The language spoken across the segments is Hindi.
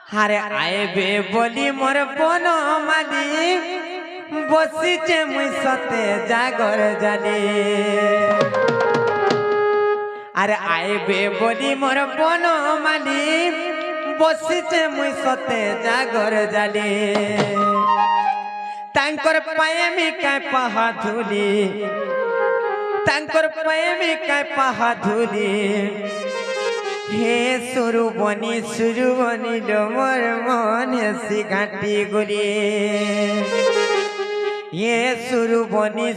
হারে আইবে বলি মোর বনমালি বসিছে মুই সতে জাগর জালি আরে আইবে বলি মোর বনমালি বসিছে মুই সতে জাগর জালি তাঙ্কর প্রেমিকায় পাহা ধুলি তাঙ্কর প্রেমিকায় পাহা ধুলি হে সুরুবনি মোর মন হেসি ঘাটি গুলি হে সুরুবনি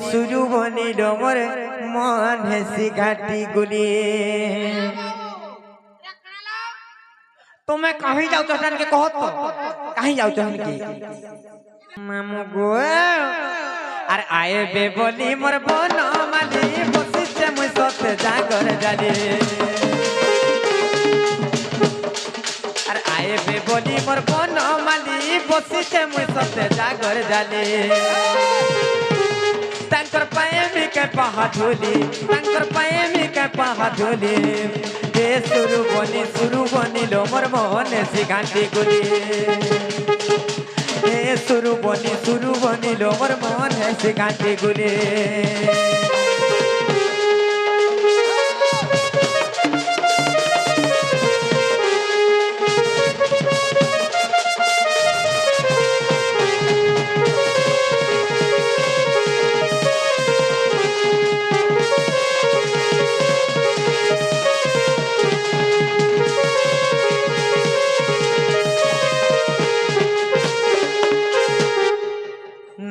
মোর মন হেসি ঘাটি গুলি तुम्हें कहीं जाओ चटन के कहो तो कहीं जाओ चटन के मामू गो अरे आए बे बोली मोर बनमाली बसिছে मुई सते जागर जाली अरे आए बे बोली मोर बनमाली बसिছে मुई सते जागर जाली तंकर प्रेमिका पाहा धुली तंकर प्रेमिका पाहा धुली हे सुरु बनी लो मोर मोहन से घाटी गुली हे सुरु बनी लो मोर मोहन से घाटी गुली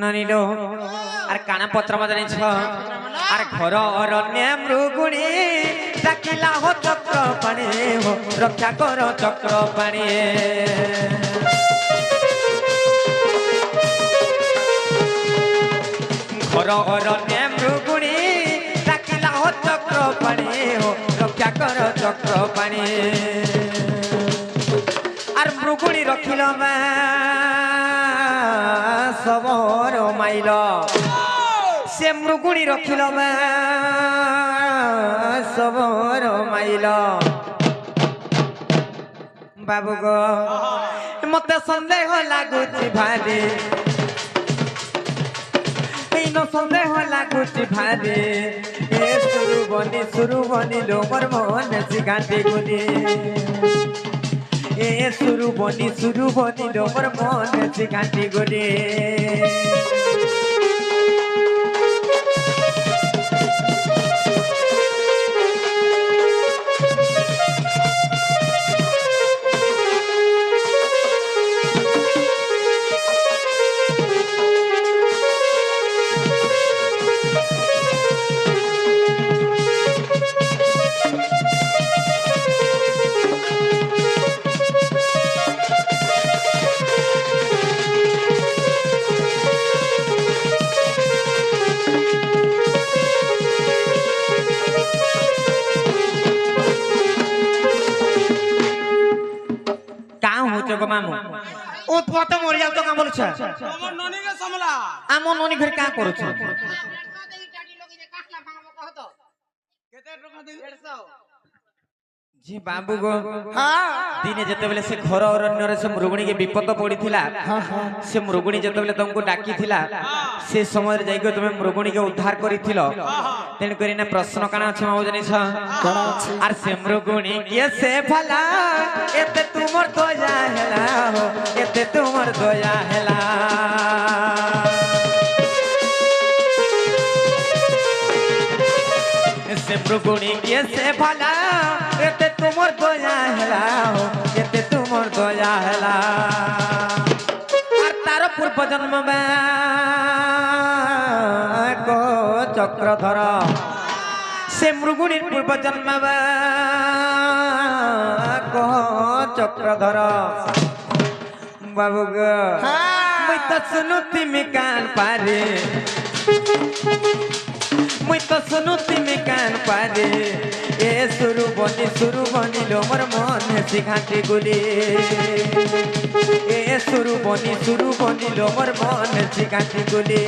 ननिलो अरे काना पत्र मदनी छ अरे घर अरण्य मृगुणी डाकिला हो चक्र पाणी हो रक्षा कर चक्र पाणी घर अरण्य मृगुणी डाकिला हो चक्र पाणी हो रक्षा कर चक्र पाणी अरे मृगुणी रखिल मा सबहर माइल से मृगुणी रखिल सबहर माइल बाबू गो मत सन्देह लगुच भारी सन्देह लगुच भारी सुरु बनी लो मोर मोहन से घाटी गुली ए सुरु बनी लो मोर मन से घाटी गुली मामू ओ तो तो मर जाओ तो का बोलछ हमर ननी के समला हमर ननी घर का करू छ केते टका देई 150 जी बाबू गो हां दिने जते बेले से घर अरण्य रे से मृगुणी के विपद पड़ी थिला से मृगुणी जते बेले तुमको डाकी थिला से समय रे जाई के तुमे मृगुणी के उद्धार करी थिलो तेन करी ना प्रश्न काना छ माऊ जनी छ कोन अछि आर से मृगुणी के से भला एते तुमर दया हेला हो एते तुमर दया हेला से मृगुणी के से भला एते तुमर दया हेला हो एते तुमर दया हेला आर तार पूर्व जन्म में को चक्रधर से मृगुणी पूर्व जन्म में को चक्रधर बाबू गो मैं तो सुनुती में कान पारे मैं तो सुनुती में कान पारे ए सुरु बनी लो मोर मन से घाटी गुली ए सुरु बनी लो मोर मन से घाटी गुली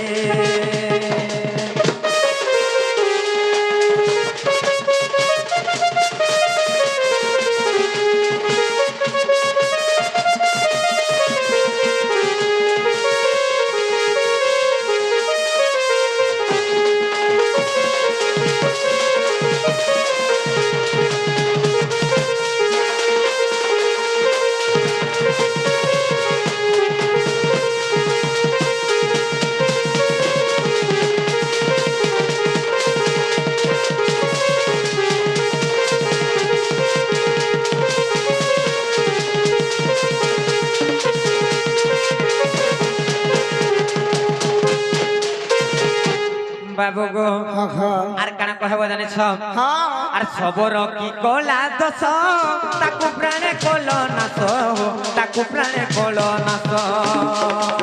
बाबू गो आर काना कहबो जाने छ आर सबोर की कोला दस ताकू प्राणे कोलो नास ताकू प्राणे कोलो नास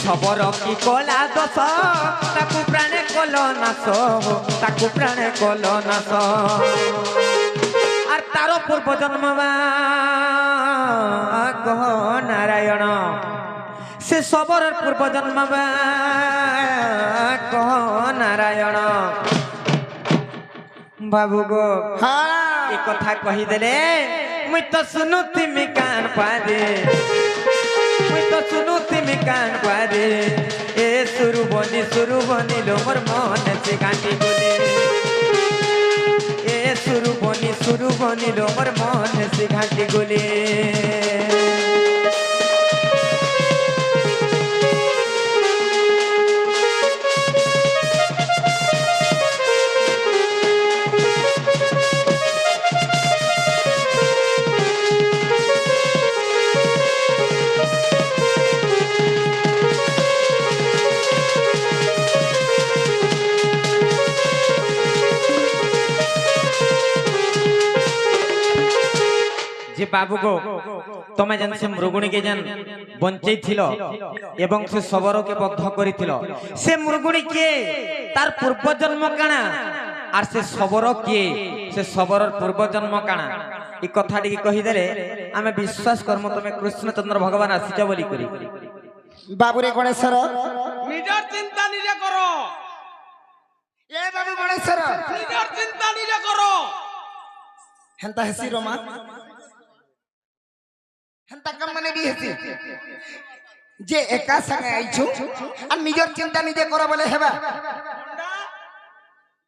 सबोर की कोला दस ताकू प्राणे कोलो नास ताकू प्राणे कोलो नास आर तारो पूर्व जन्म कह नारायण से सबोर पूर्व जन्म कह नारायण बाबू गो ये कथा कहीदेले मुई तो सुनु तिमी कान पादे मुई तो सुनु तिमी कान पादे ए सुरु बनी लो मोर मन से गांठी बोले ए सुरु बनी लो मोर मन से घाटी गोले जे बाबू को तमे जन से मृगुणी के जन बंचई थिलो एवं से सबरो के बद्ध करिथिलो से मृगुणी के तार पूर्व जन्म काना आर से सबरो के से सबरर पूर्व जन्म काना ई कथा टी कहि देले आमे विश्वास करम तमे कृष्णचंद्र भगवान आसीच बोली करी बाबू रे गणेशर निजर चिंता निजे करो ए बाबू गणेशर निजर चिंता निजे करो हेंता हेसी रोमा हेंता कम मने भी हेसी जे एका संगे आइछु आ निजर चिंता निजे करो बोले हेबा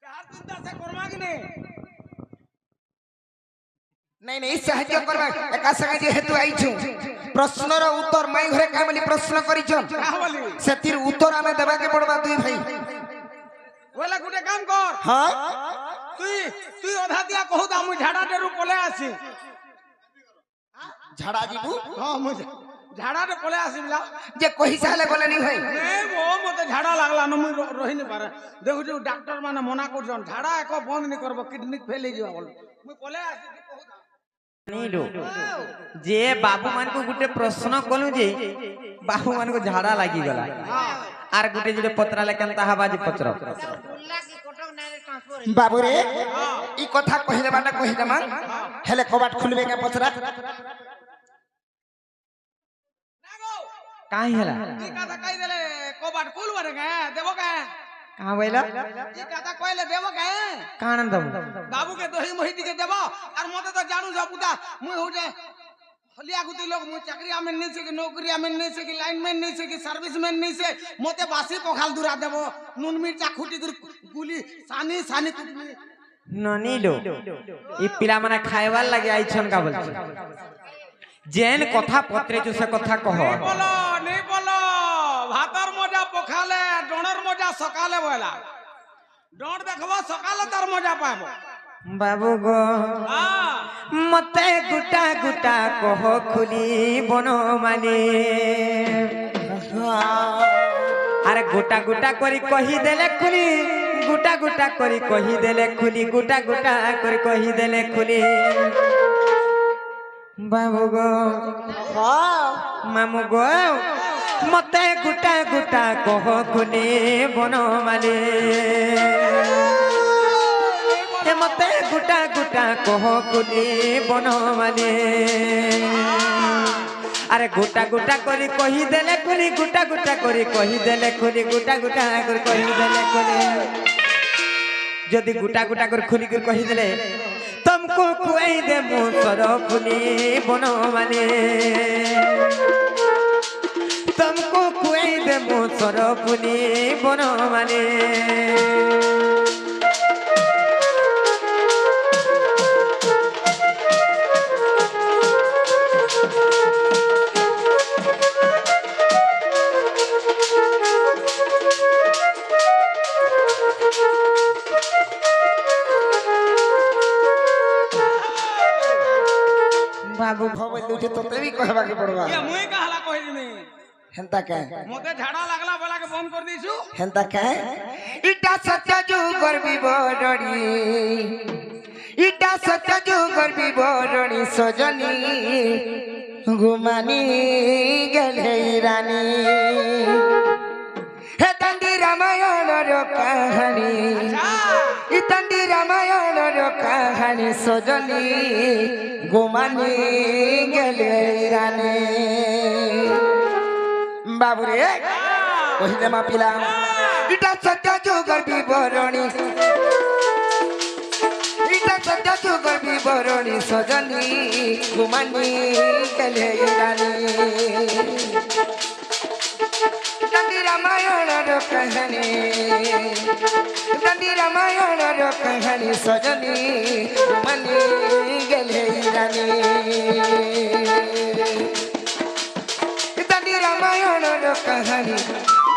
यार चिंता से करवा कि नहीं साहाय्य करबा एका संगे जे हेतु आइछु प्रश्नर उत्तर माई घरे का बोली प्रश्न करिछन सेतिर उत्तर हमें देबा के पड़बा दुई भाई बोला गुटे काम कर हां तुई अधा दिया कहू त हम झाड़ा डेरु पले आसी झाड़ा जीबू हां मु झाड़ा रे पले आसी मिला जे कहि साले बोले नहीं भाई ए वो मते झाड़ा लागला न मु रहि न पारे देखु जो डॉक्टर माने मना करछन झाड़ा एको बंद नहीं करबो किडनी फेल हो जाबो मु पले आसी नीलो जे बाबू मान को गुटे प्रश्न कलु जे बाबू मान को झाड़ा लागी गला आर गुटे जे पत्रा लेकन ताहा बाजी पत्र बाबू रे ई कथा कहिले बाटा कहिले मान हेले कबाट खुलबे के पत्रा काई हला ई कथा कहि देले कबाट खुलबे रे देबो का कहां बैला ई कथा कहले देबो का कान दम बाबू के दोही मोही के देबो और मते तो जानू जा पुता मुई हो जे हलिया गुती लोग मुई चाकरिया में नहीं से कि नौकरिया में नहीं से कि लाइनमैन नहीं से कि सर्विसमैन नहीं से मते बासी पखाल दुरा देबो नून मिर्चा खुटी गुली सानी सानी कुटनी ननीलो ई पिला माने खायवाल लागि आइछन का बोल जेन कथा पत्रे जो से कथा कह नहीं बोलो भातर मजा पखाले डोणर मजा सकाले बोला डोण देखबो सकाले तार मजा पाबो बाबू गो मते गुटा गुटा कह खुली बनो माने अरे गुटा गुटा करी कही देले खुली गुटा गुटा करी कही देले खुली गुटा गुटा करी कही देले खुली बाबू गो मामू गो मते गुटा गुटा कह खुली बनो माने मते गुटा गुटा कह खुली बनो माने अरे गुटा गुटा करी कही देले खुली गुटा गुटा करी कही देले खुली गुटा गुटा करी कही देले खुली जदि गुटा गुटा कर खुली कर कही देले तुमको खुआई दे मुसर फुली बनो माने तुमको खुआई दे मुसर फुली बनो माने बाबू भव लुटे तो भी कहबा के पड़बा ये मुई कहला कहि दिनी হেন্তা কে মতে ঝাড়া লাগলা বলাকে বন্ধ করে দিছু হেন্তা কে ইটা সত্য যুগর বিবরণী ইটা সত্য যুগর বিবরণী সজনী ঘুমানি গেলে রানী হে দান্ডি রামায়ণর কাহানী ই দান্ডি রামায়ণর কাহানী সজনী ঘুমানি গেলে রানী বাবুরে কহিলে মা পিলা ইটা সত্য যুগর বিবরণী ইটা সত্য যুগর বিবরণী সজনী ঘুমানি গেলে রানী দান্ডি রামায়ণর কাহানী দান্ডি রামায়ণর কাহানী সজনী ঘুমানি গেলে রানী দান্ডি রামায়ণর কাহানী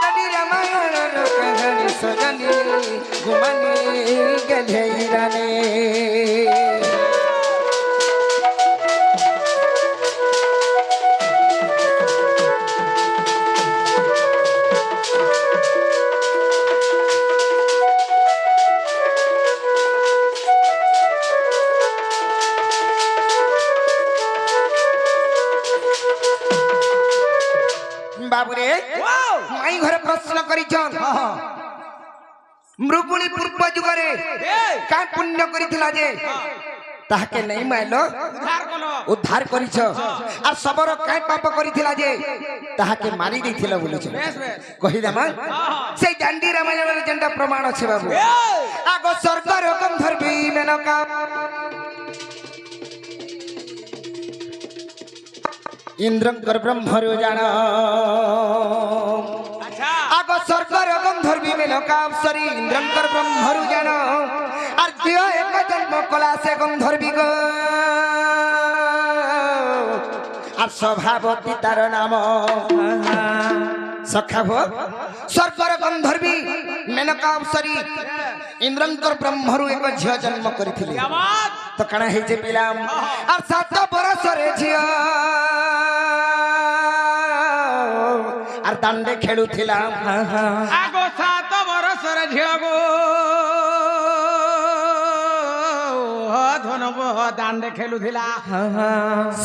দান্ডি রামায়ণর কাহানী সজনী ঘুমানি গেলে রানী বাবুরে মাই ঘরে প্রশ্ন করিছন মৃগুণী পূর্ব যুগরে কাই পুণ্য করিছিলা যে তাহাকে নেই মাইলো উদ্ধার করিছ আর সবর কাই পাপ করিছিলা যে তাহাকে মারি দিছিল বলেছ কহিলা মা সেই দান্ডি রামায়ণের যেটা প্রমাণ আছে বাবু আগ স্বর্গর গন্ধর্বী মেনকা ইন্দ্রঙ্কর ব্রহ্মরু জান আগ স্বর্গর গন্ধর্বী মেনকা অপ্সরী ইন্দ্রঙ্কর ব্রহ্মরু জান আর জিও এক জন্ম কলা সে গন্ধর্বী গো আর স্বভাবতী তার নাম সখাভ স্বর্গর গন্ধর্বী মেনকা অপ্সরী ইন্দ্রঙ্কর ব্রহ্মরু এক ঝিও জন্ম করিଥିଲେ তো কাଣା ହେଇছে পিলাম আর 7 বরসরে ঝিও আর দান্ডে খেলুছিলাম আগো 7 বরসর ঝিও গো ধনব দান্ডে খেলুছিলা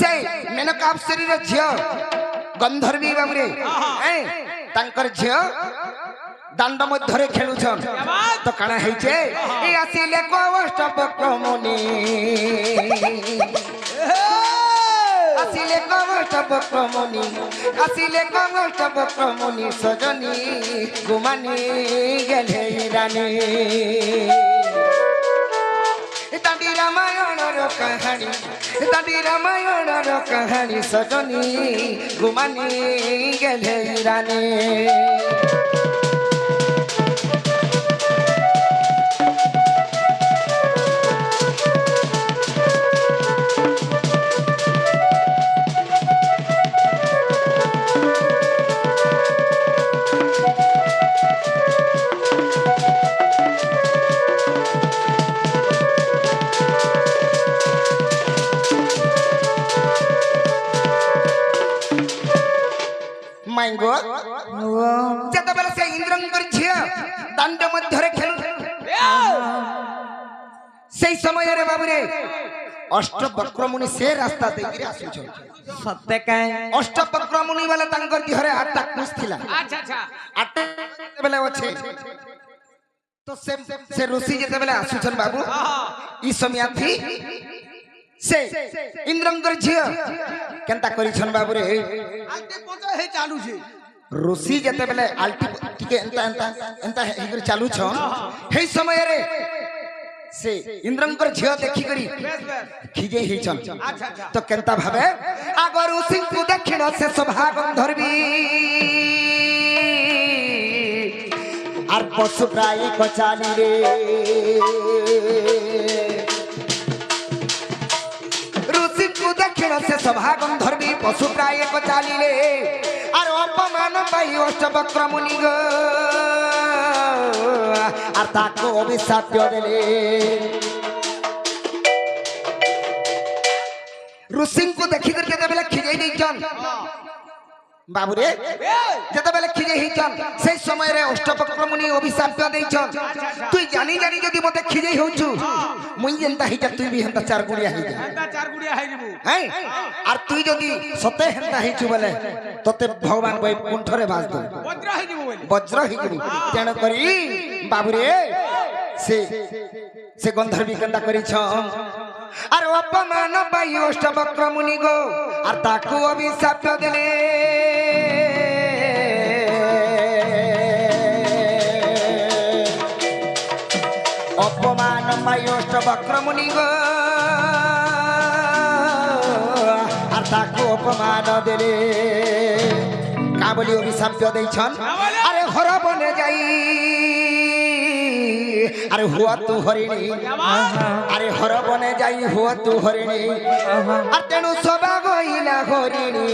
সেই মেনকা অপ্সরীর ঝিও গন্ধর্বী বাবুরে তাঙ্কর ঝিও দাণ্ড মধ্যরে খেলুছন তো কাଣା ହେଇছে এই আসিলে কৌষ্টবক্রমণি আসিলে কৌষ্টবক্রমণি আসিলে কৌষ্টবক্রমণি সজনী ঘুমানি গেলে রানী দান্ডি রামায়ণর কাহানী দান্ডি রামায়ণর কাহানী সজনী ঘুমানি গেলে রানী মাইগো যেতবেলে সে ইন্দ্রঙ্কর ঝিও দাণ্ড মধ্যরে খেলু সেই সময়ের বাবুরে অষ্টবক্রমুনি সে রাস্তা দেইকি আসুছ সত্য কায় অষ্টবক্রমুনি বলে তাঙ্কর দিহরে 8টা কুশ থিলা আচ্ছা আচ্ছা 8টা বেলে আছে তো সে ঋষি যেতবেলে আসুছন বাবু ই সময়াথি সে ইন্দ্রঙ্কর ঝিও কেনতা করিছন বাবুরে আলতে পঞ্চ হে চালুছে ঋষি যেতবেলে আলটি টিকে এন্তা এন্তা এন্তা হেগরি চালুছন হেই সমୟରେ সে ইন্দ্রঙ্কর ঝিও দেখি করি খিজে হেইছন আচ্ছা আচ্ছা তো কেনতা ভাবে আগ ঋষিଙ୍କୁ দেখিন সে শোভা গন্ধর্বী আর পশু প্রায় কচালি রে ঋষিଙ୍କୁ দেখিন সে শোভা গন্ধর্বী পশু প্রায় কচালি রে আর অপমান পাই অষ্টবক্রমুনি গো আর তাকে অভিশাপ দেলে ऋषिଙ୍କୁ ଦେଖିକରି କେତେବେଳେ ଖିଜେଇ ଦେଇଛନ୍ बाबूरे जेतेबेले खिजे हिचन से समय रे अष्टवक्र मुनि अभिशाप देइछन तुई जानी जानी जदी मते खिजे होछु मुई जेंता हिचा तुई भी हेंता चार गुड़िया हिजा हेंता चार गुड़िया है जीबू हैं और तुई जदी सते हेंता हिचु बोले तते भगवान कोई कुंठरे भाज दो वज्र है जीबू बोली वज्र हिजबी तेण करी बाबूरे से गंधर्वी केंदा करिछ अरे अपमान पाई अष्टवक्र मुनि गो और ताकू अभिशाप देले अपमान पाई अष्टवक्र मुनि गो और ताकू अपमान देले का बोली अभिशाप देइछन अरे हर बने जाई अरे हुआ तू हरिणी अरे हर बने जाई हुआ तू हरिणी और तेणु सभा गईला हरिणी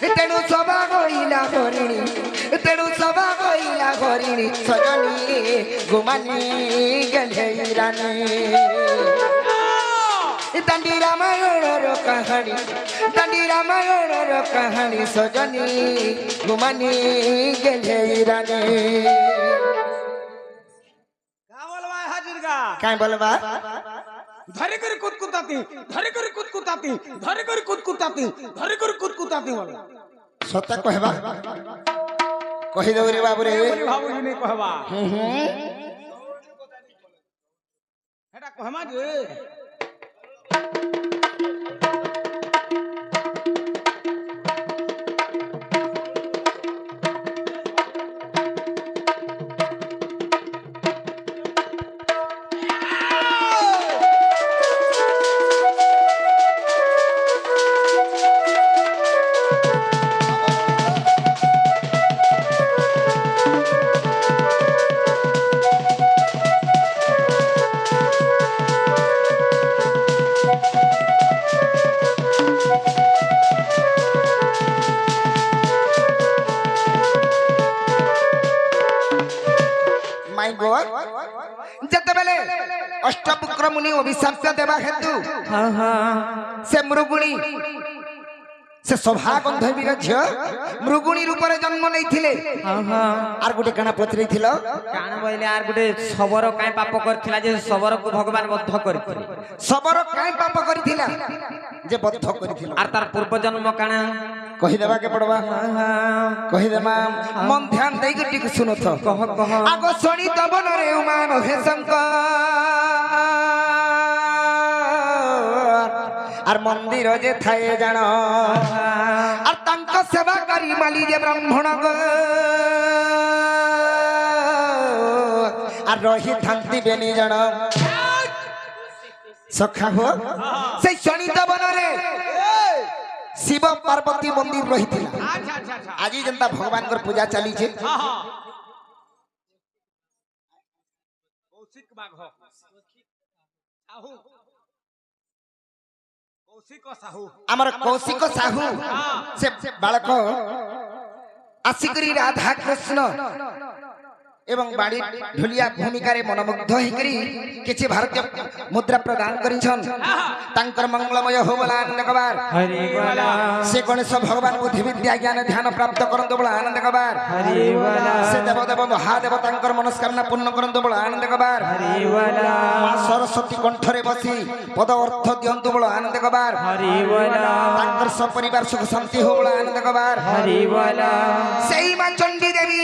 तेणु सभा गईला हरिणी तेणु सभा गईला हरिणी सजनी गुमानी गले रानी दांडी रामायण कहानी सजनी गुमानी गेले रानी का बोलवा हाजिर का काय बोलबा धरे कर कुतकुताती धरे कर कुतकुताती धरे कर कुतकुताती धरे कर कुतकुताती बोल सत्य कहबा कहि दो रे बाबू रे बोली बाबू जी नहीं कहबा हेटा कहमा जे जेतेबेले अष्टवक्र मुनि अभिशाप देवा हेतु से मृगुणी से सभा गंधर्वीर झियो मृगुणी रूप रे जन्म नहीं थिले आर गुटे काना पत्रे थिलो काना बोले आर गुटे सबर काई पाप करथिला जे सबर को भगवान बद्ध करथिले सबर काई पाप करथिला जे बद्ध करथिलो आर तार पूर्व जन्म काना कहि देबा के पड़बा कहि देबा मन ध्यान देई के टिक सुनो तो कह कह आगो सणी तबन रे उमा महेश और मंदिर जे थाए जान और तंक सेवा करी माली जे ब्राह्मण गो और रही थांती बेनी जान सखा हो से शनित वन रे शिव पार्वती मंदिर रही थिला अच्छा अच्छा अच्छा आज जनता भगवान कर पूजा चली छे हां हां कौशिक बाघ साहू कौशिक साहू आमर कौशिक साहू से बालक आसिकरी राधा कृष्ण एवं बाड़ी ढोलिया भूमिका रे मनमुग्ध होकरी किछि भारतीय मुद्रा प्रदान करिछन तांकर मंगलमय हो बोला आनंद कबार हरि बोला से गणेश भगवान बुद्धि विद्या ज्ञान ध्यान प्राप्त करन बोला आनंद कबार हरि बोला से देव देव महादेव तांकर मनस्कामना पूर्ण करन बोला आनंद कबार हरि बोला मां सरस्वती कंठरे बसी पद अर्थ दियंतु बोला आनंद कबार हरि बोला तांकर सब परिवार सुख शांति हो बोला आनंद कबार हरि बोला सेई मां चंडी देवी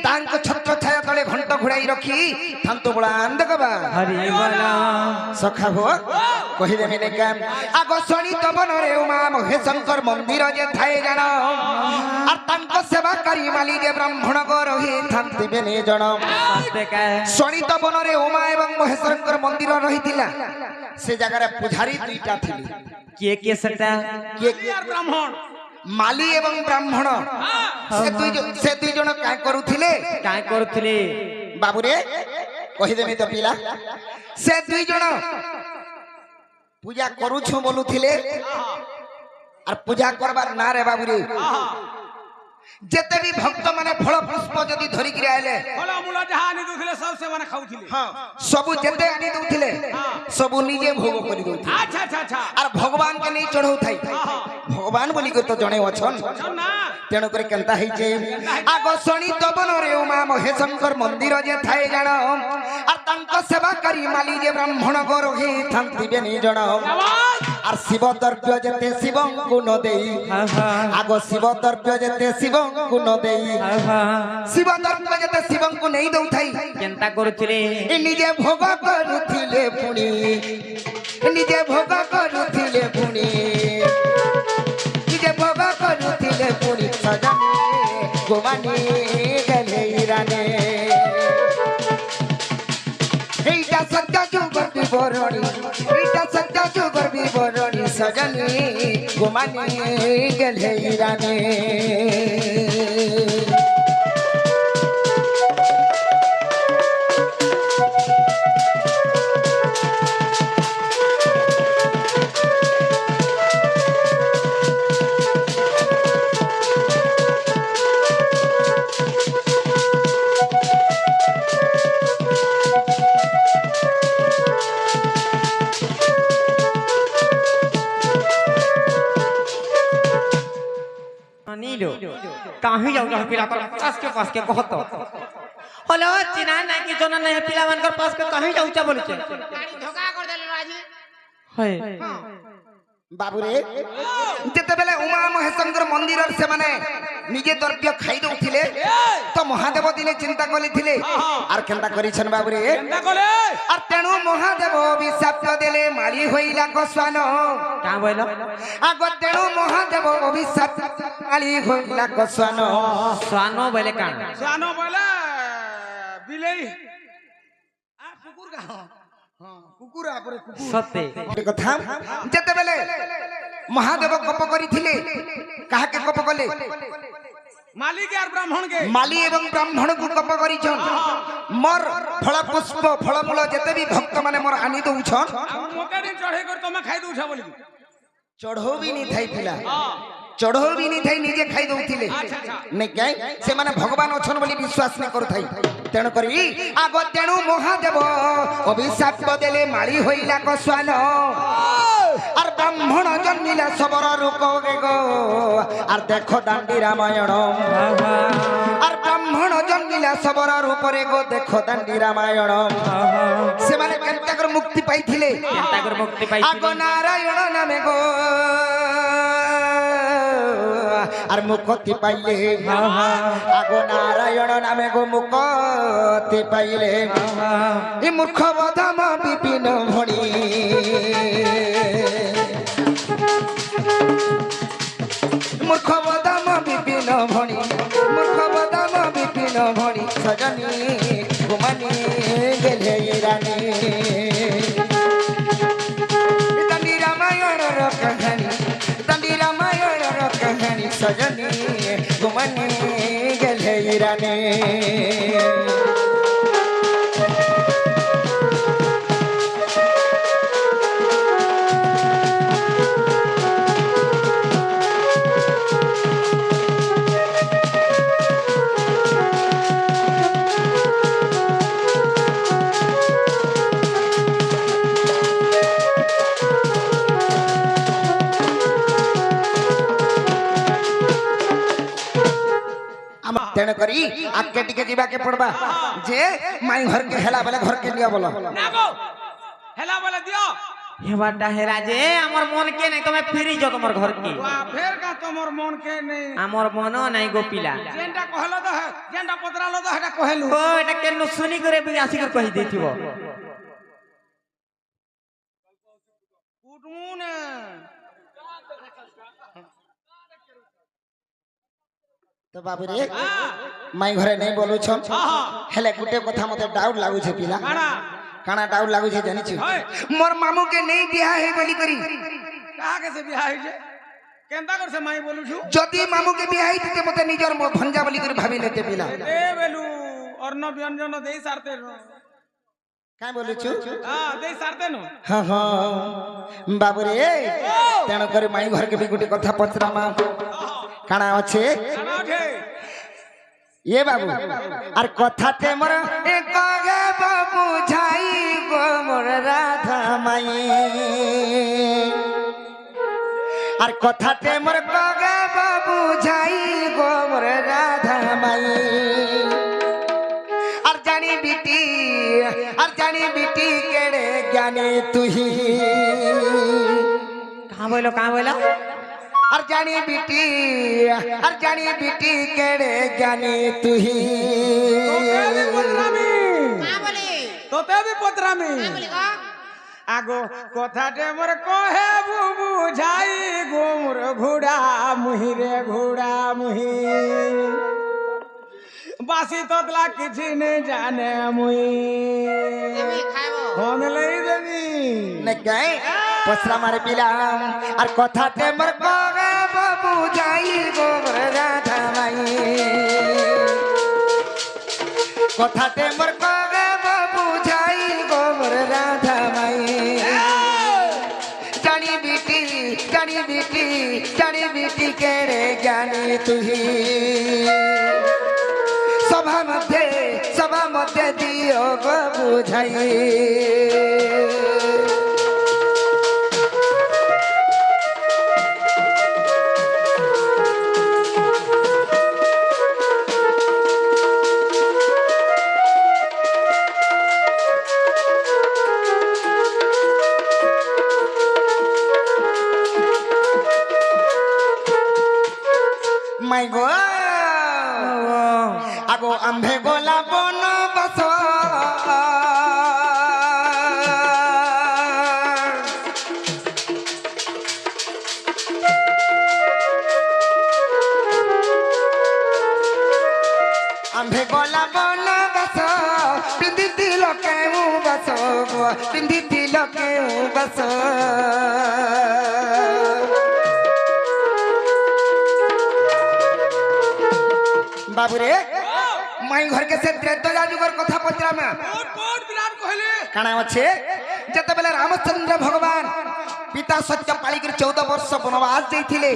तांक छत्र छाया तले घंट घुड़ाई रखी थांतो बोला आनंद कबार हरि बोला सखा हो कहि देबे ने काम आगो सणी तबन रे उमा महेशंकर मंदिर जे थाए जान और तांक सेवा करी माली जे ब्राह्मण गो रही थांती बेने जण सणी तबन रे उमा एवं महेशंकर मंदिर रहितिला से जगह रे पुजारी दुईटा थिली के सेटा के यार ब्राह्मण माली एवं ब्राह्मण से दुई जण काय करूथिले काय करथिले बाबू रे कहि देबी तो पिला से दुई जण पूजा करूछु बोलुथिले और पूजा करबार ना रे बाबू रे जेते भी भक्त माने फल पुष्प जदी धरि कि आइले फल मूल जहा आनी दउथिले सब से माने खाउथिले हां सब जेते आनी दउथिले सब निजे भोग करि दउथिले अच्छा अच्छा अच्छा और भगवान के नहीं चढ़ौ थाई ভগবান বলি করে তো জনে অছন না তেণু করে কেনতা হইছে আগ শনি তবনরে উমা মহেশঙ্কর মন্দির যে থাই জাণ আর তাঙ্ক সেবা করি মালি যে ব্রাহ্মণ গরহি থান্তিবে নিজন আর শিব দ্রব্য যেতে শিবঙ্কু ন দেই আগ শিব দ্রব্য যেতে শিবঙ্কু ন দেই শিব দ্রব্য যেতে শিবঙ্কু নেই দউথাই কেনতা করুছিলে নিজে ভোগ করুଥିଲେ পুনি নিজে ভোগ করুଥିଲେ পুনি নিজে ভোগ করুଥିଲେ পুনি সজনে গোমানি গেলে ইরানে এইটা সত্য যুগর বিবরণী এইটা সত্য যুগর বিবরণী সজনে গোমানি গেলে ইরানে नीलो काहे जाऊ जा पिला कर पास के कहत हलो चिना ना कि जोना नहीं पिला मान कर पास के काहे जाऊ चा बोले छे गाड़ी धोखा कर देले राजी हाय बाबूरे जेते बेले उमा महेशंकर मंदिर से माने निजे द्रव्य खाई दउथिले तो महादेव दिने चिंता कलिथिले आर केनता करिछन बाबूरे केनता कले आर तेनु महादेव अभिशाप देले माली होइला कस्वान का बोलो आगो तेनु महादेव अभिशाप माली होइला कस्वान स्वानो बोले कान सानो बोले बिलेई आ कुकुर का हां कुकुर आपरे कुकुर सत्य কথা যেতে বেলে महादेव कप करिथिले काहा के कप कले मालिक यार ब्राह्मण के माली एवं ब्राह्मण को कप करिछन मोर फल पुष्प फलमूल जेते भी भक्त माने मोर आनी दउछन मोके दिन चढ़े कर तमे खाई दउछा बोली चढ़ो भी नहीं थाई पिला चढ़ो भी नहीं थाई निजे खाई दउथिले नै काई से माने भगवान अछन बोली विश्वास नै करू थाई तेणु करी आगो तेणु महादेव अभिशाप देले माली होइला कस्वान আর ব্রাহ্মণ জন্মিলা সবর রূপ গো আর দেখো দান্ডি রামায়ণ আর ব্রাহ্মণ জন্মিলা সবর রূপরে গো দেখো দান্ডি রামায়ণ সেমানে কেনতা করে মুক্তি পাইছিলে কেনতা করে মুক্তি পাইছিলে আগ নারায়ণ নামে গো আর মুক্তি পাইলে আগ নারায়ণ নামে গো মুক্তি পাইলে এ মূর্খ বধম বিপিন ভণি মূর্খ বদম বিপিন ভণি মূর্খ বদম বিপিন ভণি সজনী ঘুমানি গেলে রানী দান্ডি রামায়ণর কাহিনী দান্ডি রামায়ণর কাহিনী সজনী ঘুমানি গেলে রানী तेणु करी आगे टिके जीवा के पड़बा जे माई घर के हेला बेले घर के लिया बोलो ना गो हेला बोले दियो हे बाटा हेरा जे हमर मन के नहीं तमे फिरी जो तमर घर की वाह फेर का तोमर मन के नहीं हमर मन नहीं गोपिला जेंटा कहलो तो है जेंटा पतरालो तो हेटा कहलु ओ एटा केनु सुनी करे भी आसी कर कहि देथिबो कुटमुन तो बाबू रे माई घरे नहीं बोलू छम हेले गुटे कथा मते डाउट लागु छे पिला काना काना डाउट लागु छे जानि छी मोर मामू के नहीं बियाह हे बोली करी कहा के से बियाह है केनता कर से माई बोलू छु जदी मामू के बियाह हिते मते निजर मो भंजा बोली करी भाभी लेते पिला ए बेलू अर्ण व्यंजन देई सारते नो काय बोलू छु हां देई सारते नो हां हां बाबू रे तेण करे माई घर के भी गुटे कथा पचरा मा काना अच्छे काना उठे ये बाबू और कथाते मोर एक गे बाबू झाई गो मोर राधा माई আর কথাতে মোর কগে বাবু যাই গো মোর রাধা মাই আর জানি বিটি কেড়ে জ্ঞানী তুহি कहाँ बोलो আর জানি বিটি কেড়ে জ্ঞানী তুহি তোতে भी पतरामी আগো কথাতে মোর কহে বুঝাই গো মোর ঘোড়া মুহি রে ঘোড়া মুহি বাসি তোতলা কিছু নেই জানে মুই হন লই দেবি নে গায় পছরা মারে পিলাম আর কথাতে মোর কগে বাবু যাই গো মোর রাধা মাই কথাতে মোর কগে বাবু যাই গো মোর রাধা মাই জানি বিটি কেড়ে জ্ঞানী তুহি সভা মধ্যে দিও গো বুঝাই মাই গো আগো আম্ভে গোলা বন বস আম্ভে গোলা বন বস পিন্ধিছিল কেউ বস পিন্ধিছিল কেউ বস বাবুরে মাই ঘর কে সে ত্রেতয়া যুগর কথা পচরামা কোট বিরাট কইলে কানা আছে যেতেবেলে রামচন্দ্র ভগবান পিতা সত্য পালিকির 14 বর্ষ বনবাস যাইଥିଲେ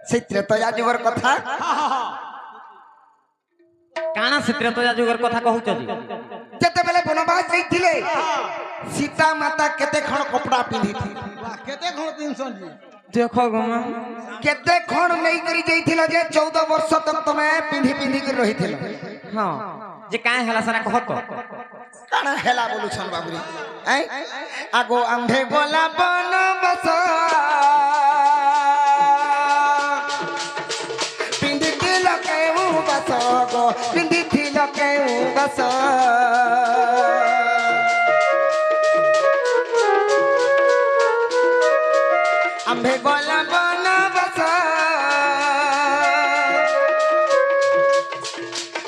সেই ত্রেতয়া যুগর কথা काना से त्रेतया जुगर कथा कहूच जी যেতেবেলে বনবাস যাইଥିଲେ সীতা মাতা কেতে খণ কপড়া পিঁধিথি কেতে কোন 300 জি देखो गमा কেতে খণ নেই করি যাইছিল যে 14 বর্ষ তক তুমি পিঁধি করে রহিছিল हाँ जे काहे हला सारा कहत কানা হেলা বলুছন বাবুরে আগো আম্ভে গোলা বনবাস পিন্ধিছিল কেউ বাস গো পিন্ধিছিল কেউ বাস আম্ভে গোলা বনবাস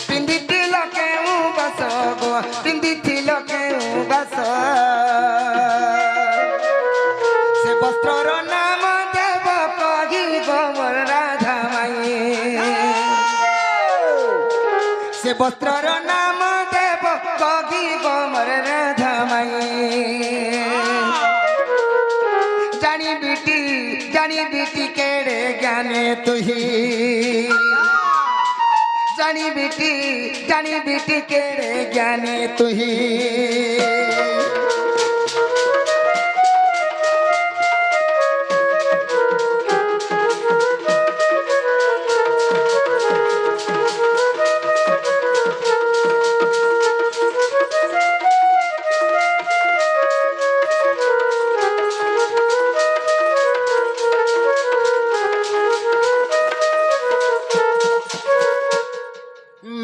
পিন্ধিছিল কেউ বাস গো পিন্ধিছিল কেউ বাস সে বস্ত্রর নাম দেব কহি গো মোর রাধা মাই সে বস্ত্রর নাম দেব কহি গো মোর রাধা মাই জানি বিটি কেড়ে জ্ঞানে তুহি জানি বিটি কেড়ে জ্ঞানে তুহি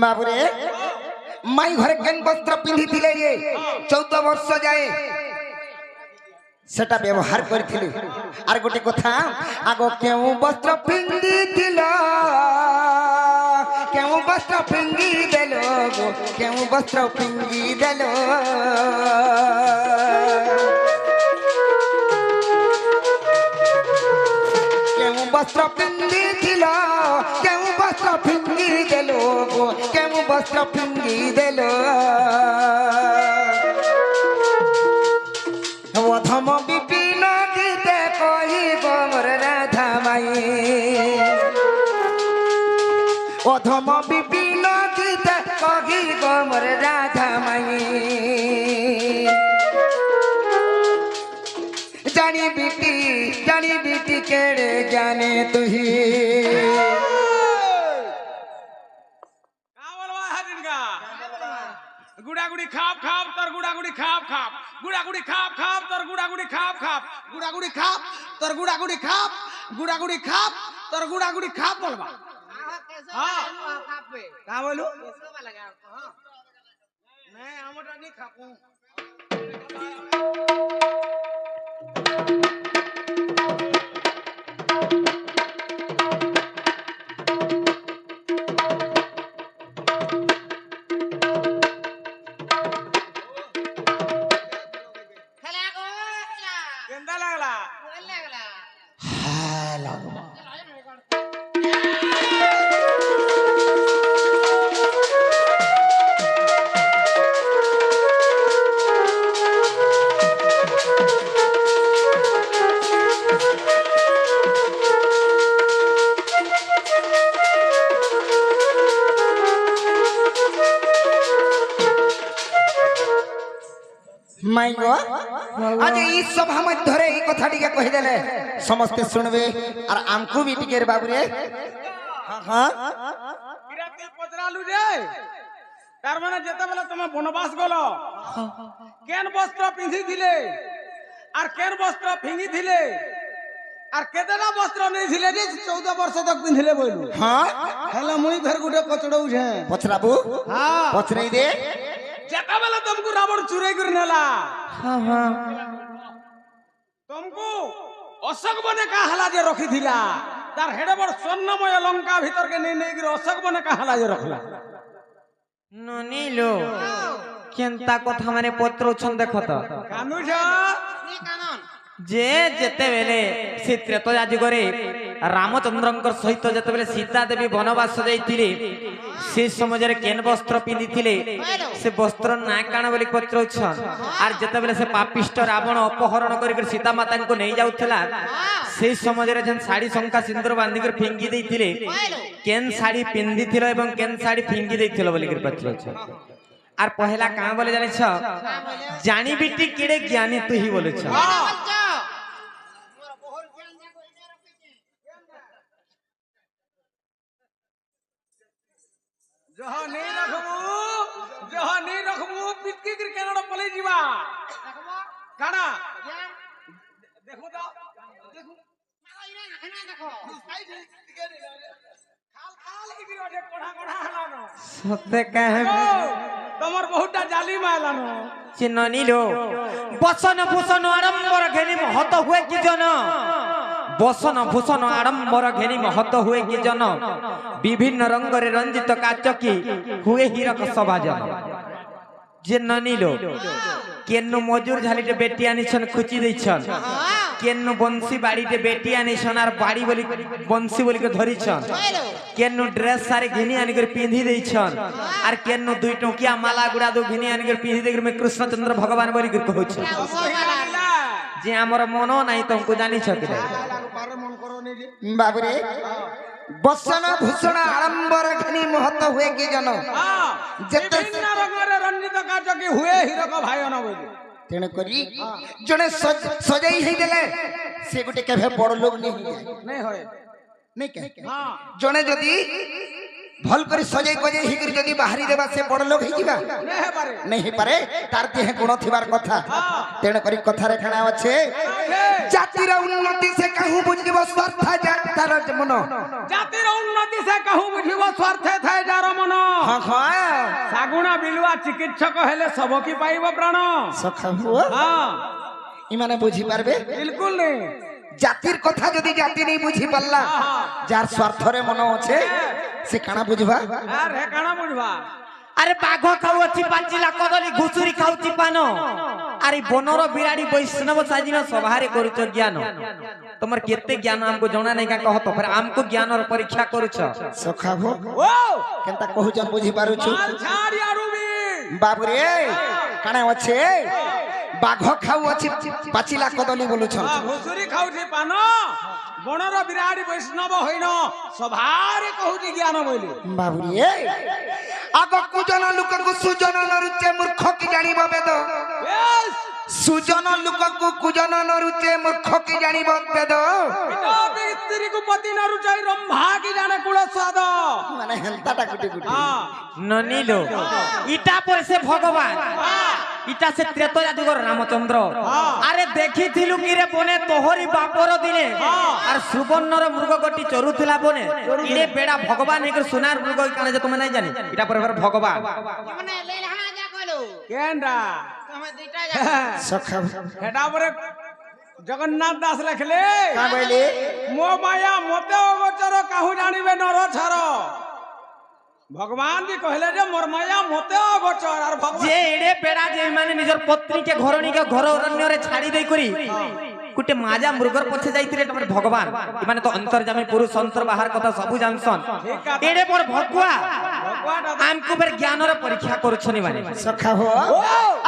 বাবুরে মাই ঘরে কেন বস্ত্র পিঁধিছিলে যে 14 বর্ষ যায় সেটা ব্যবহার করেছিল আর গোটে কথা আগো কেউ বস্ত্র পিঁধিছিল কেউ বস্ত্র পিঁধি দেল গো কেউ বস্ত্র পিঁধি দেল কেউ বস্ত্র পিঁধিছিল কেউ বস্ত্র পিঁধি দেল গো কেউ বস্ত্র পিঁধি দেল অধম বিপিন গীতে কহিব মোর রাধা মাই অধম বিপিন গীতে কহিব মোর রাধা মাই জানি जानी बीटी केड़े ज्ञाने तुही का बोलवा है जिनका गुड़ा गुड़ी खाप खाप तर गुड़ा गुड़ी खाप खाप गुड़ा गुड़ी खाप खाप तर गुड़ा गुड़ी खाप खाप गुड़ा गुड़ी खाप तर गुड़ा गुड़ी खाप गुड़ा गुड़ी खाप तर गुड़ा गुड़ी खाप बोलवा हां का बोलू नहीं हमरा नहीं खापू केंदा लागला माई गो आज ई सभा मध्यरे ई कथा टिके कहि देले समस्ते सुनबे और आमकु भी टिके रे बाबू रे हां किराते पचरालु रे तार माने जेते बेला तुम वनवास गलो केन वस्त्र पिंधी थिले और केन वस्त्र फिंगी थिले और केतना वस्त्र नै थिले रे 14 वर्ष तक पिंधिले बोलू हां हेला मुई फेर गुटे कचड़ौ छे पचराबू हां पचराई दे जेता बेला तुमको रावण चुराई कर नेला हां हां तुमको अशोक बने का हला जे रखी थिला तार हेडे बड़ स्वर्णमय लंका भीतर के नै नै गिर अशोक बने का हला जे रखला ननी लो केनता कथा माने पत्र छन देखत कानू छ जे जेते बेले से त्रेतया जुगरे रामचंद्रंकर सहित जेते बेले सीता देवी वनवास जाइतिले से समय रे केन वस्त्र पिंदिथिले से वस्त्र ना काना बोली पत्र छन आर जेते बेले से पापिष्ट रावण अपहरण करि सीता माता को नै जाउथला से समय रे जन साड़ी शंका सिंदूर बांधी कर फिंगी देथिले केन साड़ी पिंदिथिलो एवं केन साड़ी फिंगी देथिलो बोली कर पत्र छन आर पहला का बोले जाने छ जानी बिटी केड़े ज्ञानी तू ही बोले छ जहाँ नहीं रखबू पिटकी कर केनडा पले जीवा काना देखो तो देखो देखो खाल खाल ही गिरो जे कोढ़ा कोढ़ा हलानो सत्य कहे तमर बहुटा जाली मालानो चिन्हनी लो बसन भूषण आडंबर घेनी महत हुए कि जन बसन भूषण आडंबर घेनी महत हुए कि जन विभिन्न रंग रे रंजित काचकी हुए हीरक सभा जन जे ननी लो केन्नु मजूर झालीटे बेटी आनिछन खुची दैछन केन्नु बंसी बाड़ीटे बेटी आनिछन आर बाड़ी बोली बंसी बोली के धरिछन केन्नु ड्रेस सारे घिनी आनी कर पिंधी दैछन आर केन्नु दुई टोकिया माला गुड़ा दो घिनी आनी कर पिंधी देकर में कृष्णचंद्र भगवान बोली कर कहछ जे हमर मनो नाही तुमको जानि छ कि मन करो नहीं जे बाबू रे बसन भूषण आडंबर घनी महत हुए कि जन जते विभिन्न रंग रे रंजित काचकी हुए हीरक भाई न बोली तेण करी जने सजाई हे देले से गुटे केभे बड़ लोग नहीं होए नहीं के हां जने जदी भल करी सजाई गजाई ही करी जदी बाहरी देबा से बड़ लोग ही जीवा नहीं पारे तार देह गुण थिबार कथा तेण करी कथा रे खाना अच्छे जाति रा उन्नति से कहूं बुझिबो स्वार्थ जातार मन जाति रा उन्नति से कहूं बुझिबो स्वार्थ थाए जार मन हां हां सागुणा बिलुआ चिकित्सक हेले सब की पाइबो प्राण सखा हुआ हां इ माने बुझी पारबे बिल्कुल नहीं जातिर कथा जदी जाति नहीं बुझी पल्ला जार स्वार्थ रे मन আছে से काना बुझबा अरे काना बुझबा अरे बाघ खाऊ अछि पाचिला कदली घुसुरी खाउची पान अरे बनर बिराड़ी वैष्णव साजिन सभारे करूछ ज्ञान तमर केते ज्ञान हमको जणा नहीं का कहत फिर हमको ज्ञान और परीक्षा करूछ सखा हो ओ केनता कहू जन बुझी पारू छु माल छाड़ यारू भी बाबू रे काना আছে बाघ खाऊ अछि पाचिला कदली बोलु छ घुसुरी खाउची पान बनर बिराड़ी वैष्णव होइनो सभारे कहूची ज्ञान बोली बाबू रे आग कुजन लोक को सुजन नरुचे मूर्ख की जानिबो बेद সুজন লোককু কুজন নরুচে মূর্খ কি জানিব বেদ ପିତାତି ସ୍ତ୍ରୀକୁ ପତି ନ ରୁଚାଇ ରମ୍ଭା କି ଜାଣେ କୁଳ ସ୍ୱାଦ মানে হেলতাটা গুটি গুটি ହଁ ননিলো ইটা পরে সে ভগবান ইটা সে ত্রেতয়া যুগর রামচন্দ্র আরে দেখিছিলু কি রে বনে তোহরি বাপর দিনে আর সুবর্ণর মৃগগটি চরুথিলা বনে ইনে বেড়া ভগবান একে সোনার মৃগ কানে যে তুমি নাই জানি ইটা পরে ভগবান মানে লেলহানা যা কইলো କେନ୍ଟା তুমি দুইটা যা সখা ହେଟା ପରେ ଜଗନ୍ନାଥ ଦାସ ଲେଖିଲେ কা বইলি ମୋ ମାୟା ମତେ ଅଗୋଚର କାହୁ ଜାଣିବେ ନର ଛାର ଭଗବାନ ବି କହିଲେ ଯେ ମୋର ମାୟା ମତେ ଅଗୋଚର ଆର ଭଗବାନ যে এড়ে বেড়া যে মানে নিজের পত্নীকে ঘরণীকে ঘর অরণ্যরে ছাড়ি দেই করি গুটে মাজা মৃগর পছে যাইতিলে তোমার ভগবান মানে তো অন্তর্যামী পুরুষ অন্তর বাহার কথা সবু জানছন এড়ে পর ভগবা আমকু বের জ্ঞানর পরীক্ষা করছনি মানে সখা হো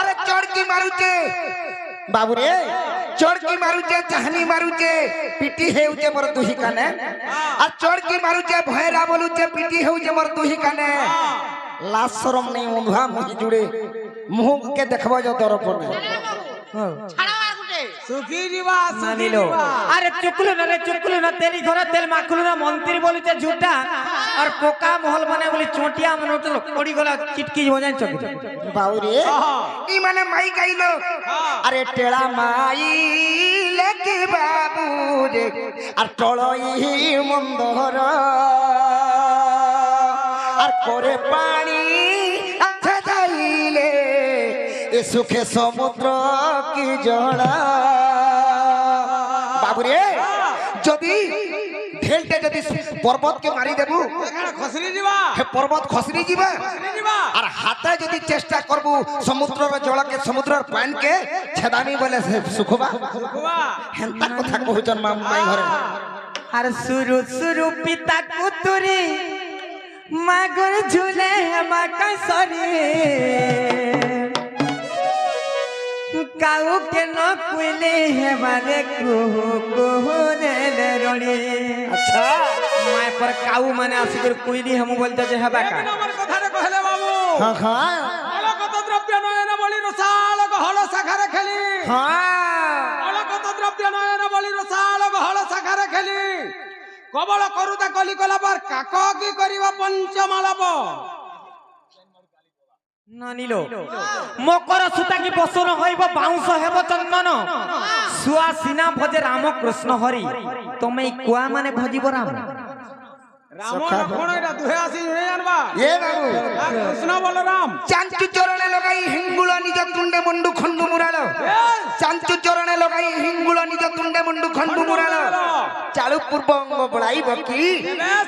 আরে চড়কি মারুচে বাবু রে চড়কি মারুচে চাহনি মারুচে পিটি হেউচে মোর দুহি কানে আর চড়কি মারুচে ভয়রা বলুচে পিটি হেউচে মোর দুহি কানে লাজ শরম নেই উন্ধা মুহি জুড়ে মুহকে দেখবো যত দরপনে ছাড়াও আর গুটে সুখী ଯିବା মানিলো আরে চুকলু না তেলি ঘরে তেল মাখলু না মন্ত্রী বলিছে ঝুটা আর পোকা মহল মানে বলি চটিয়া মানে তো পড়ি গলা চিটকি হয়ে যায় বাবু রে ই মানে মাই গাইলো আরে টেড়া মাই লেকি বাবু রে আর টলই মন্দর আর করে পানি আচ্ছা যাইলে এ সুখে সমুদ্র কি জড়া বাবু রে যদি ঢেলতে যদি পর্বতকে মারি দেবু ଖସରି ଯିବା হে পর্বত খসরি যাবে ଖସରି ଯିବା আর হাতে যদি চেষ্টা করবু সমুদ্রের জলকে সমুদ্রের পানকে ছেদামি বলে সে সুখবা ସୁଖବା হেন্তা কথা কহুচন মাই ঘরে আর সুরু সুরু পিতা কুতুরি মাগর ঝুলে মাকা সরে কাউ কেন কুইলে হেবারে কুহু কুহু রে রড়ি আচ্ছা মায় পর কাউ মানে আসি করে কুইলি হেমু বলতে যে হেবা কা আমার কথাটা কহিলে বাবু হ্যাঁ হ্যাঁ অলকত দ্রব্য নয়ন বলি রসাল গহল শাখারে খেলি হ্যাঁ অলকত দ্রব্য নয়ন বলি রসাল গহল শাখারে খেলি কবল করুতা কলি কলা পর কাক কি করিব পঞ্চমালব নানিলো মকর সুতা কি বসন হইব বাউঁশ হেব চন্দন সুয়া সিনা ভজে রাম কৃষ্ণ হরি তুমি কুয়া মানে ভজিব রাম রাম লক্ষ্মণ এটা দুহে আসি নে জানবা এ বাবু আর কৃষ্ণ বলরাম চাঞ্চু চরণে লগাই হিঙ্গুল নিজ তুণ্ডে মুন্ডু খন্ডু মুরালো চাঞ্চু চরণে লগাই হিঙ্গুল নিজ তুণ্ডে মুন্ডু খন্ডু মুরালো চালু পূর্ব অঙ্গ বড়াইব কি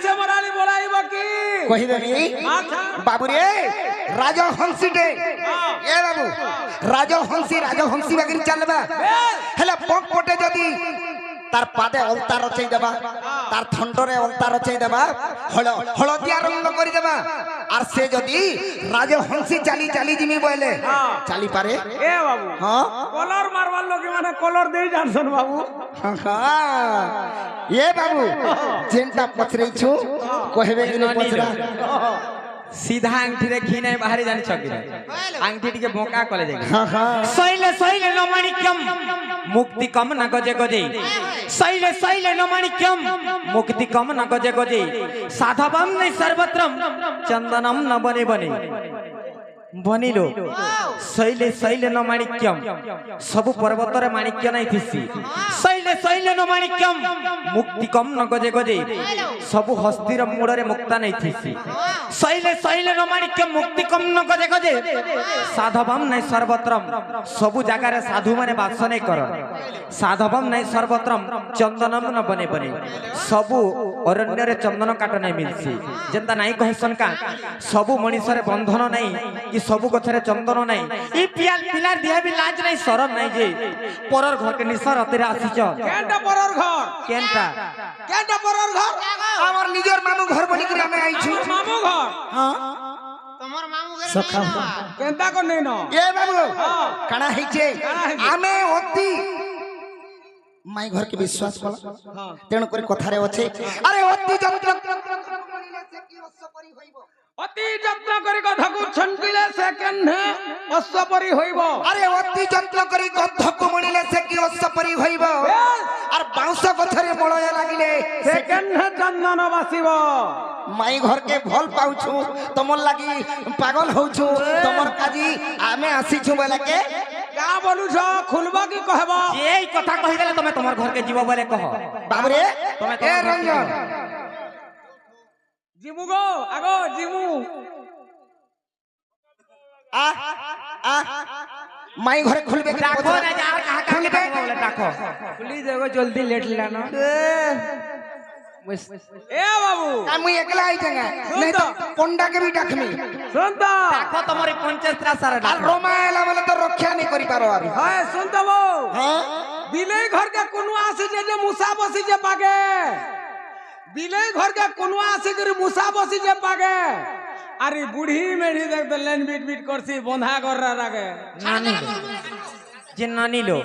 সে মরালি বলাইব কি কহিবেনি আচ্ছা বাবু রে রাজহংসীটে এ বাবু রাজহংসী বাগির চালবা হেলে পক পটে যদি তার পাদে অলতা রচাই দেবা তার থন্ডরে অলতা রচাই দেবা হলদিয়া রঙ করে দেবা আর সে যদি রাজহংসী চালি চালি জিমি বলে চালি পারে এ বাবু হ্যাঁ কলর মারবার লোক মানে কলর দেই জানছন বাবু এ বাবু যেনটা পছরেইছু কহেবে কি না পছরা सीधा आंगठी रे घी नहीं बाहरी जानी छकी आंगठी टिके बोका कले जाई হ্যাঁ হ্যাঁ सैले सैले न माणिक्यम मुक्ति कम न गजे गजे सैले सैले न माणिक्यम मुक्ति कम न गजे गजे साधवम नै सर्वत्रम चंदनम न बने बने बनिलो सैले सैले न माणिक्यम सब पर्वत रे माणिक्य नै थिसी सैले सैले न माणिक्यम मुक्ति कम न गजे गजे सब हस्तिर मूड़ रे मुक्ता नै थिसी सैले सैले न माणिक्यम मुक्ति कम न गजे गजे साधवम नै सर्वत्रम सब जगह रे साधु माने वास नै कर साधवम नै सर्वत्रम चंदनम न बने बने सब अरण्य रे चंदन काट नै मिलसी जेंता नै कहसन का सब मनुष्य रे बंधन नै कि सब गछरे चंदन नै ई पिलार दिया भी लाज नै शरम नै जे परर घर के निसर अतिरे आसीच কেনটা পরর ঘর केनटा কেনটা পরর ঘর আমার নিজের মামু ঘর বলি করে আমি আইছু মামু ঘর হ্যাঁ তোমার মামু ঘরে সখা নাই না কেনটা কর নেই ন এ বাবু কানা হইছে কাଣା ହେଇଛେ? আমি অতি মাই ঘর কি বিশ্বাস কলা তেণু করে কথারে আছে আরে অতি যন্ত্র অতি যত্ন করে কথাকু ছন্দিলে সে কেনে অশ্বপরি হইব। আরে অতি যত্ন করি গন্ধকু মনিলে সে কি অশ্বপরি হইব আর বাউঁশ গছরে মলয় লাগিলে সে কেনে চন্দন বাসিব। মাই ঘরকে ভাল পাউছু তোমার লাগি পাগল হউছু তোমার কাজি আমি আসিছু বেলাকে কা বলুছ খুলবা কি কহব? এই কথা কহি দেলে তুমি তোমার ঘরকে জীব বলে কহ। বাবরে তুমি এ রঞ্জন জিমু গো আগো জিমু। আ আ মাই ঘরে খুলবে কি রাখো কথা? না যার কাহা কাহা খুলবে? বলে রাখো। খুলি দেগো জলদি লেট লানো। এ বাবু আমি একলা আই জাঙ্গা শুন नहीं তো। तो कोंडा के भी डाकमी শুন তো। রাখো তোমার এই 50 সারে আর রাখো। रोमा एला बोले तो रक्षा नहीं करी पारो अभी হয় শুন তো বউ। हां বিলেই ঘরকে কোনো আসে যে মুসা বসি যে পাগে। বিলেই ঘরকে কোনো আসে করে মুসা বসি যে পাগে। আরে বুড়ি মেঢি দেখতে লেন বিট বিট করছি বন্ধা কররা রাগে। নানি যে নানি লো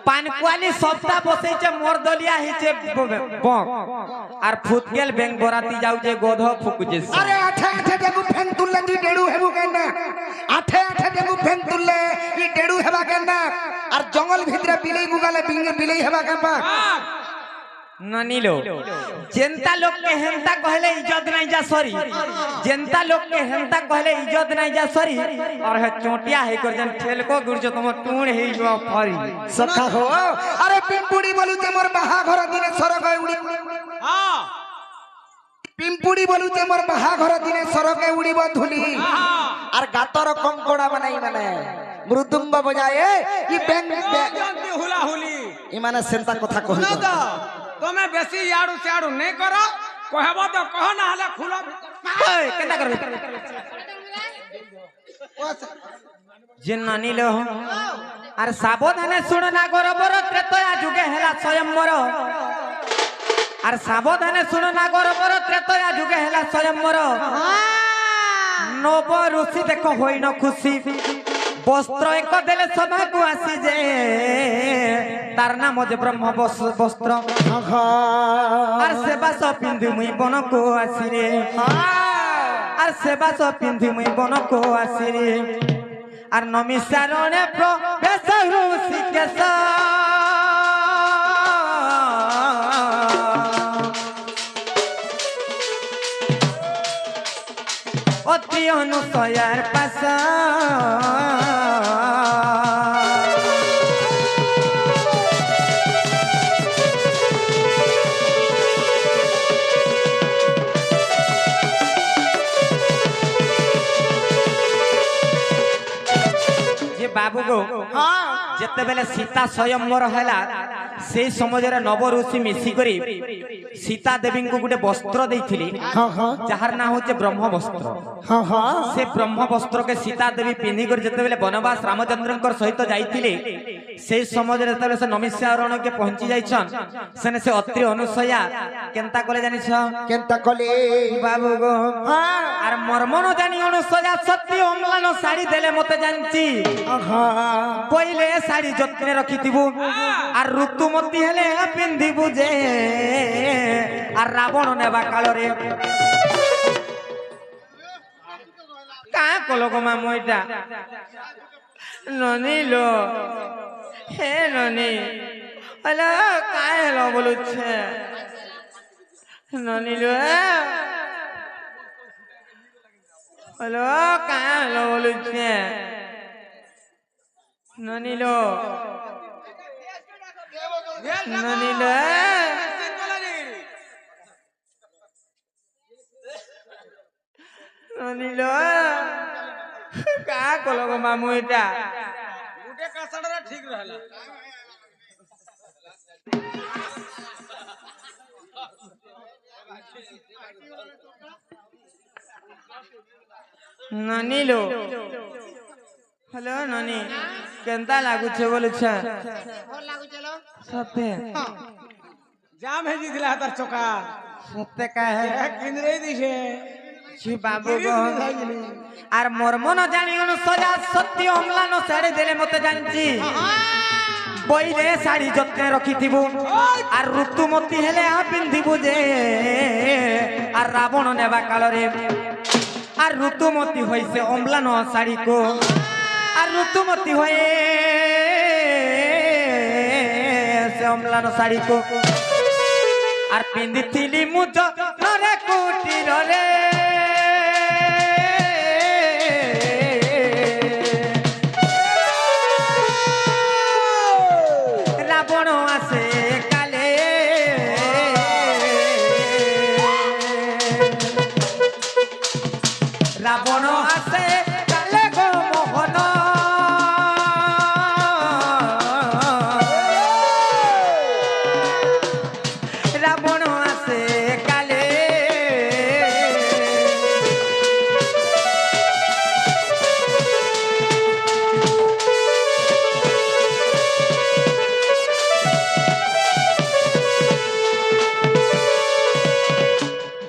পানকুয়ালি সপ্তাহ বসেছে মোর দলিয়া হিছে বক আর ফুটকেল ব্যাংক বরাতি যাউছে গোধ ফুকুছে। अरे आठे आठे डेगु फेन तुल्ले दी डेडू हेबु केना आठे आठे डेगु फेन तुल्ले ई डेडू हेबा केना और जंगल भितरे बिलेई गुगाले बिलेई हेबा केबा नानी लो जनता लोग के हेंता कहले इज्जत नहीं जा सरी। जनता लोग के हेंता कहले इज्जत नहीं जा सरी और है चोटिया है कर जन ठेल को गुरजो तुम टूण है जो फरी। सखा हो अरे पिंपुड़ी बोलू ते मोर बाहा घर दिने सरग उड़ी হ্যাঁ पिंपुड़ी बोलू ते मोर बाहा घर दिने सरग उड़ीब धुली और गातर कंकड़ा बनाई माने मृदुंग बजाए ई बेंग জলদি হুলা হুলি। ई माने सेंता कथा कहि না তো তুমি বেশি ইয়াড়ু সিয়াড়ু নেই করো। কহব তো কহ না হলে খুলো। ओए केना करबे जे नानी लो আর সাবধানে শুন না গরবর ত্রেতয়া যুগে হেলা স্বয়ম্বর আর সাবধানে শুন না গরবর ত্রেতয়া যুগে হেলা স্বয়ম্বর নব ঋষি দেখো হইন খুশি বস্ত্র এক দেলে সভাকু আসি যে তার নাম যে ব্রহ্ম বস্ত্র আর সেবাস পিন্ধি মুই বনকু আসি রে আর সেবাস পিন্ধি মুই বনকু আসি রে আর নমিসারণে প্রবেশ ঋষিকেশ অতি অনুসয়ার পাশ যে বাবু গো যেতেবেলে সীতা স্বয়ম্বর হেলা সেই সময়ের নব ঋষি মিশিকরি সীতা দেবীଙ୍କୁ গোটে বস্ত্র ଦେଇଥିଲେ যাহার নাম হচ্ছে ব্রহ্ম বস্ত্র। সে ব্রহ্ম বস্ত্রকে সীতা দেবী পিন্ধিকরি যেতেবেলে বনবাস রামচন্দ্রঙ্কর সহিত যাইଥିଲେ সেই সময়ের যেতেবেলে সে নমিষারণ্যকে পৌঁছি যাইছন সেনে সে অত্রি অনুসয়া কেনতা কলে জানিছ केंता कले বাবু গো আর মর্ম ন জানি অনুসয়া সত্যি অম্লান শাড়ি দেলে মতে জানছি পইলে শাড়ি যত্নে রখিথিবু আর ঋতুমতী হেলে পিন্ধিবু যে আর রাবণ নেবা কালরে কা কলো গো মামু এটা ননি লো হে ননি হলো কায় হলো বলুছে ননি লো হলো কায় হলো বলুছে ননি লো ননি লো ননি লো কা কলো গো মামু এটা গুটে কাছড়া ঠিক रहला। ননি লো হ্যালো ননি কেনতা লাগুছে বলুছে ଭଲ ଲାଗୁଚଲ। সত্যি জাম হেজি দিলা তার চোকা সত্যি কাহে কিনরে দিছে। ছি বাবু গো আর মর্ম ন জানি অনুসয়া সত্যি অম্লান শাড়ি দেলে মতে জানছি বইলে শাড়ি যত্নে রখিথিবু আর ঋতুমতী হেলে পিন্ধিবু যে আর রাবণ নেবা কালরে আর ঋতুমতি হইছে অম্লান শাড়ি কো আর ঋতুমতি হয়ে সে অম্লান শাড়ি কো আর পিন্ধিଥିଲି মুজ নরে কুটির রে রাবণ আসে কালে রাবণ আসে কালে গো মোহন রাবণ আসে কালে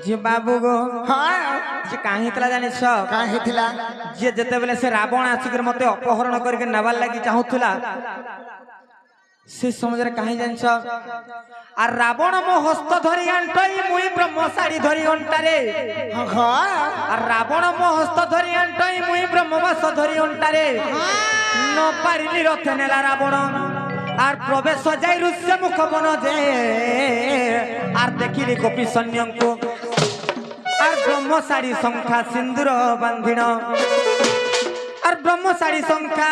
যে বাবু গো হ্যাঁ যে কাহি তলা জানিছ কাঁ ହେଇଥିଲା যে যেতেবেলে সে রাবণ আসিকি মতে অপহরণ করিকে নেবার লাগি চাহুଥିଲା সে সমাজরে কাহি জানিছ আর রাবণ মো হস্ত ধরি আন্টই মুই ব্রহ্ম শাড়ি ধরি অন্টারে হ্যাঁ আর রাবণ মো হস্ত ধরি আন্টই মুই ব্রহ্মবাস ধরি অন্টারে ন পারিলি রথে নেলা রাবণ আর প্রবেশ যাই রুষ্য মুখ বন যে আর দেখিলি কপি সৈন্যଙ୍କୁ আর ব্রহ্ম শাড়ি সংখ্যা সিন্দুর বান্ধিণ আর ব্রহ্ম শাড়ি সংখ্যা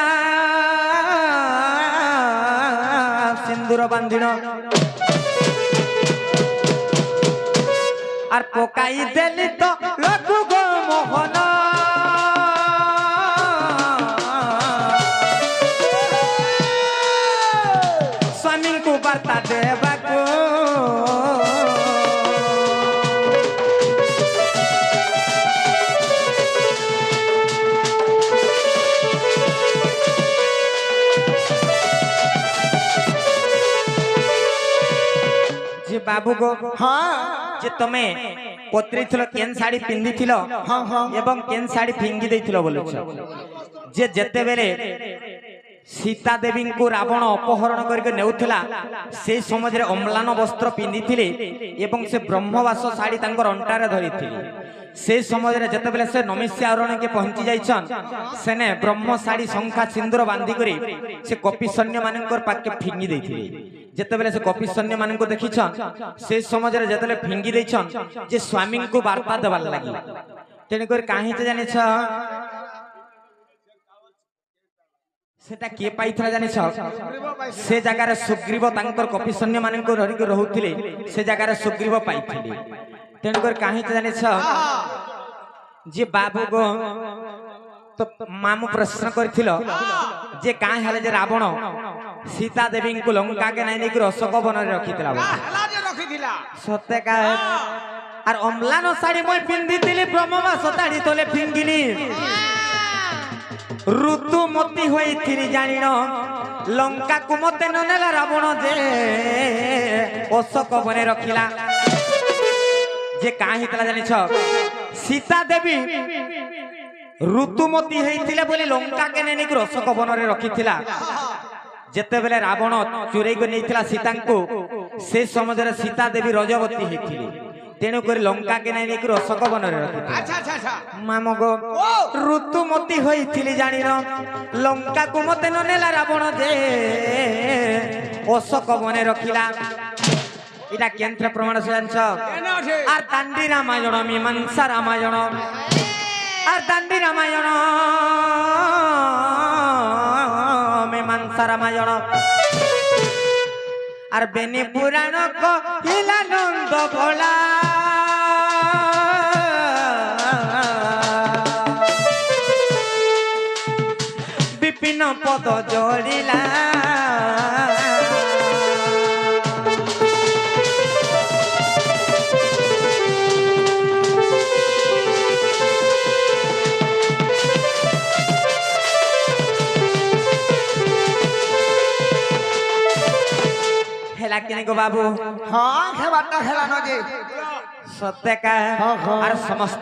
সিন্দুর বান্ধিণ আর পকাই দেলি তো লঘু গো মোহন স্বামীଙ୍କୁ বার্তা দেবাকু যে বাবু গো হ্যাঁ যে তুমি পত্রিছিল কেন শাড়ি পিন্ধিছিল হ্যাঁ হ্যাঁ এবং কেন শাড়ি ফিঙ্গি ଦେଇছিল বলেছ যে যেতেবেলে সীতা দেবীଙ୍କୁ রাবণ অপহরণ করিকে নেউଥିଲା সেই সমাজরে অম্লান বস্ত্র পিন্ধিଥିଲେ এবং সে ব্রহ্মবাস শাড়ি তাঙ্কর অন্টারে ধরিଥିଲେ সেই সমাজরে যেতেবেলে সে নমিষ্যা অরণ্যকে পৌঁছি যাইছন সেনে ব্রহ্ম শাড়ি সংখ্যা সিন্দুর বান্ধি করে সে কপি সৈন্য মানকর পাকে ফিঙ্গি ଦେଇଥିଲେ যেতেবেলে সে কপি সৈন্য মানক দেখিছন সেই সমাজরে যেতেবেলে ফিঙ্গি ଦେଇছন যে স্বামীଙ୍କୁ বার্তা দেবার লাগি তেণুকরি কাহিতে জানিছ সেটা কে পাইଥିଲା জানিছ সে জায়গায় সুগ্রীব তাঙ্কর কপি সৈন্য মানক ধরিকি রহুଥିଲେ সে জায়গায় সুগ্রীব পাইଥିଲେ তেণুকরি কাহিতে জানিছ যে বাবু গো তো মামু প্রশ্ন করেছিল যে কাঁ হেলে যে রাবণ সীতা দেবীଙ୍କୁ লঙ্কাকে নাই নেইকি অশোক বନରେ রখিଥିଲା হেলা যে রখিଥିଲା সত্যি কাহে আর অম্লান শাড়ি মই পিন্ধিଥିଲି ব্রহ্মবাস শাড়ি তোলে ফিঙ্গিলি ঋতুমতি হইছিলি জানিন লঙ্কাକୁ মতে ননেলা রাবণ যে অশোক বনে রখিলা যে কাঁ ହେଇଥିଲା জানিছ সীতা দেবী ঋতুমতি হইছিলে বলে লঙ্কাকে নেইকি অশোক বନରେ রখিଥିଲା যেতেবেলে রাবণ চুরেইকে নেইଥିଲା সীতাଙ୍କୁ ସେ ସମୟରେ ସୀତା ଦେବୀ ରଜବତୀ ହେଇଥିଲେ ତେଣୁ କରି ଲଙ୍କାକେ ନାଇଁ ନେଇକି ଅଶୋକ ବନରେ ରଖିଥିଲେ আচ্ছা আচ্ছা আচ্ছা ମାମଗ ଋତୁମତୀ ହୋଇଥିଲି ଜାଣିନ ଲଙ୍କାକୁ ମତେ ନ ନେଲା ରାବଣ ଯେ ଅଶୋକ ବନେ ରଖିଲା এটা কেন্দ্র প্রমাণ জানছ কেন আছে আর দান্ডি রামায়ণ মীমাংসা রামায়ণ আর দান্ডি রামায়ণ মীমাংসা রামায়ণ আর বেনি পুরাণ কহিলা নন্দ ভোলা বিপিন পদ জড়িলা হেলা কিনে গো বাবু হ্যাঁ খেবারটা খেলানো যে সত্যকা হ্যাঁ, হ্যাঁ। আর সমস্ত